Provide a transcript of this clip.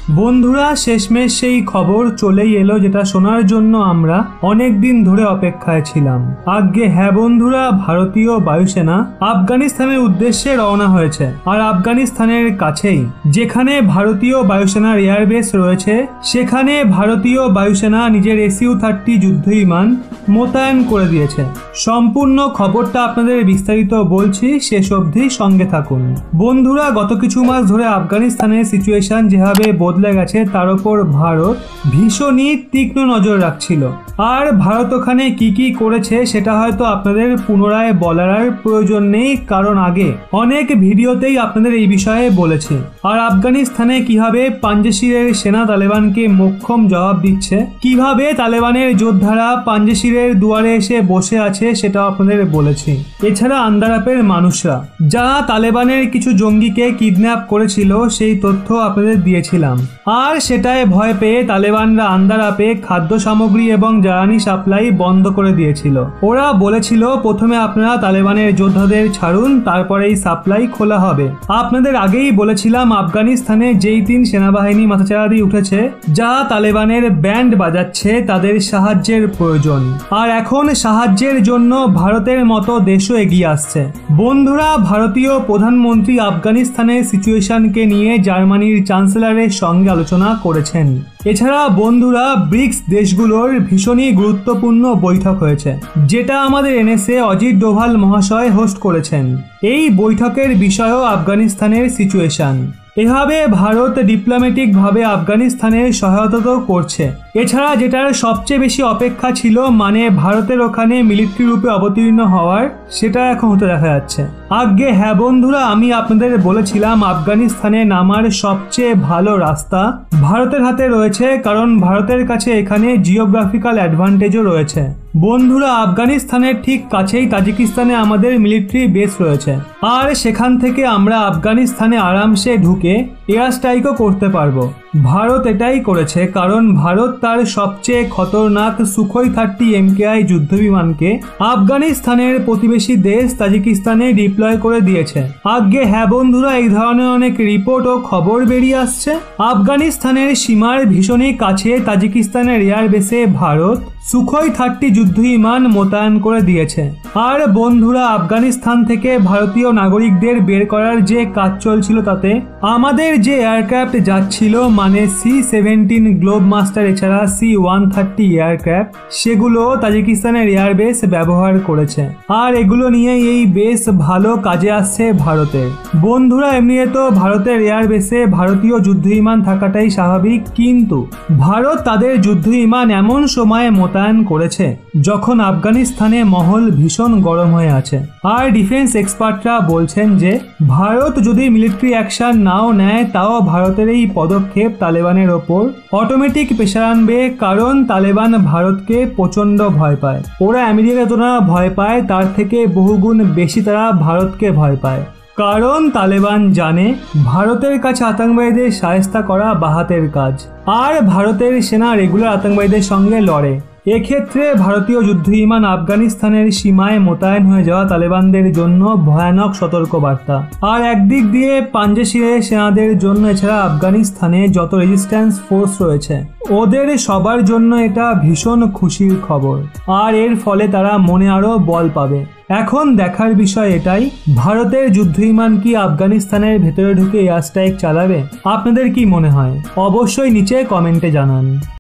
বন্ধুরা শেষমেশ সেই খবর চলেই এলো যেটা শোনার জন্য আমরা অনেক দিন ধরে অপেক্ষায় ছিলাম। আজ্ঞে হ্যাঁ বন্ধুরা, ভারতীয় বায়ুসেনা আফগানিস্তানের উদ্দেশ্যে রওনা হয়েছে। আর আফগানিস্তানের কাছেই যেখানে ভারতীয় বায়ুসেনার এয়ারবেস রয়েছে সেখানে ভারতীয় বায়ুসেনা নিজের SU-30 যুদ্ধ বিমান মোতায়েন করে দিয়েছে। সম্পূর্ণ খবরটা আপনাদের বিস্তারিত বলছি, শেষ অবধি সঙ্গে থাকুন। বন্ধুরা, গত কিছু মাস ধরে আফগানিস্তানের সিচুয়েশন যেভাবে বদলে গেছে তার উপর ভারত ভীষণই তীক্ষ্ণ নজর রাখছিল। আর ভারত ওখানে কি কি করেছে সেটা হয়তো আপনাদের পুনরায় বলার আর প্রয়োজন নেই, কারণ আগে অনেক ভিডিওতেই আপনাদের এই বিষয়ে বলেছি। আর আফগানিস্তানে কিভাবে পাঞ্জশিরের সেনা তালেবানকে মোক্ষম জবাব দিচ্ছে, কিভাবে তালেবানের যোদ্ধারা পাঞ্জশিরের দুয়ারে এসে বসে আছে সেটাও আপনাদের বলেছি। এছাড়া আন্দারাপের মানুষরা যারা তালেবানের কিছু জঙ্গিকে কিডন্যাপ করেছিল সেই তথ্য আপনাদের দিয়েছিলাম। আর সেটায় ভয় পেয়ে তালেবানরা আন্দারাপে খাদ্য সামগ্রী এবং জ্বালানি সাপ্লাই বন্ধ করে দিয়েছিল। ওরা বলেছিল প্রথমে আপনারা তালেবানের যোদ্ধাদের ছাড়ুন, তারপরে এই সাপ্লাই খোলা হবে। আপনাদের আগেই বলেছিলাম আফগানিস্তানে যেই 3 সেনাবাহিনী মাথাচাড়া দিয়ে উঠেছে, যা তালেবানের ব্যান্ড বাজাচ্ছে, তাদের সাহায্যের প্রয়োজন। আর এখন সাহায্যের জন্য ভারতের মতো দেশও এগিয়ে আসছে। বন্ধুরা, ভারতীয় প্রধানমন্ত্রী আফগানিস্তানের সিচুয়েশনকে নিয়ে জার্মানির চ্যান্সেলরের সঙ্গে আলোচনা করেছেন। এছাড়া বন্ধুরা, ব্রিক্স দেশগুলোর ভীষণই গুরুত্বপূর্ণ বৈঠক হয়েছে, যেটা আমাদের NSA অজিত ডোভাল মহাশয় হোস্ট করেছেন। এই বৈঠকের বিষয়ও আফগানিস্তানের সিচুয়েশন। এভাবে ভারত ডিপ্লোম্যাটিক ভাবে আফগানিস্তানের সহায়তা তো করছে। এছাড়া যেটার সবচেয়ে বেশি অপেক্ষা ছিল, মানে ভারতের ওখানে মিলিটারি রূপে অবতীর্ণ হওয়ার, সেটা এখন হতে দেখা যাচ্ছে। আজ্ঞে হ্যাঁ বন্ধুরা, আমি আপনাদের বলেছিলাম আফগানিস্তানে নামার সবচেয়ে ভালো রাস্তা ভারতের হাতে রয়েছে, কারণ ভারতের কাছে এখানে জিওগ্রাফিক্যাল অ্যাডভান্টেজও রয়েছে। বন্ধুরা, আফগানিস্তানের ঠিক কাছেই তাজিকিস্তানে আমাদের মিলিটারি বেস রয়েছে। আর সেখান থেকে আমরা আফগানিস্তানে আরামসে ঢুকে এয়ার স্ট্রাইকও করতে পারবো। ভারত এটাই করেছে, কারণ ভারত তার সবচেয়ে খতরনাক সুখোই-30 MKI যুদ্ধবিমানকে আফগানিস্তানের প্রতিবেশী দেশ তাজিকিস্তানে ডিপ্লয় করে দিয়েছে। আজ্ঞে হ্যাঁ বন্ধুরা, এই ধরনের অনেক রিপোর্ট ও খবর বেরিয়ে আসছে। আফগানিস্তানের সীমার ভীষণই কাছে তাজিকিস্তানের এয়ারবেসে ভারত সুখোই-30 যুদ্ধবিমান মোতায়েন করে দিয়েছে। আর বন্ধুরা, আফগানিস্তান থেকে ভারতীয় নাগরিকদের বের করার যে কাজ চলছিল তাতে আমাদের যে এয়ারক্রাফট যাচ্ছিল, মানে C-17 গ্লোব মাস্টার এছাড়া C-130 এয়ারক্রাফট, সেগুলো তাজিকিস্তানের এয়ারবেস ব্যবহার করেছে। আর এগুলো নিয়ে এই বেশ ভালো কাজে আসছে ভারতের। বন্ধুরা, এমনিতে তো ভারতের এয়ারবেসে ভারতীয় যুদ্ধবিমান থাকাটাই স্বাভাবিক, কিন্তু ভারত তাদের যুদ্ধবিমান এমন সময়ে মোতায়েন করেছে যখন আফগানিস্তানে মহল ভীষণ গরম হয়ে আছে। আর ডিফেন্স এক্সপার্টরা বলছেন যে ভারত যদি মিলিটারি অ্যাকশন নাও নেয়, তাও ভারতের এই পদক্ষেপ তালেবানের ওপর অটোমেটিক প্রেশার আনবে, কারণ তালেবান ভারতকে প্রচন্ড ভয় পায়। ওরা আমেরিকাকে যতটা ভয় পায় তার থেকে বহুগুণ বেশি তারা ভারতকে ভয় পায়, কারণ তালেবান জানে ভারতের কাছে আতঙ্কবাদীদের শায়েস্তা করা বাহাতের কাজ। আর ভারতের সেনা রেগুলার আতঙ্কবাদীদের সঙ্গে লড়ে। এক্ষেত্রে ভারতীয় যুদ্ধবিমান আফগানিস্তানের সীমায় মোতায়েন হয়ে যাওয়া তালেবানদের জন্য ভয়ানক সতর্কবার্তা। আর একদিক দিয়ে পাঞ্জশিরের সেনাদের জন্য, এছাড়া আফগানিস্তানে যত রেজিস্ট্যান্স ফোর্স রয়েছে ওদের সবার জন্য এটা ভীষণ খুশির খবর। আর এর ফলে তারা মনে আরো বল পাবে। এখন দেখার বিষয় এটাই, ভারতের যুদ্ধবিমান কি আফগানিস্তানের ভেতরে ঢুকে এয়ার স্ট্রাইক চালাবে? আপনাদের কি মনে হয়? অবশ্যই নিচে কমেন্টে জানান।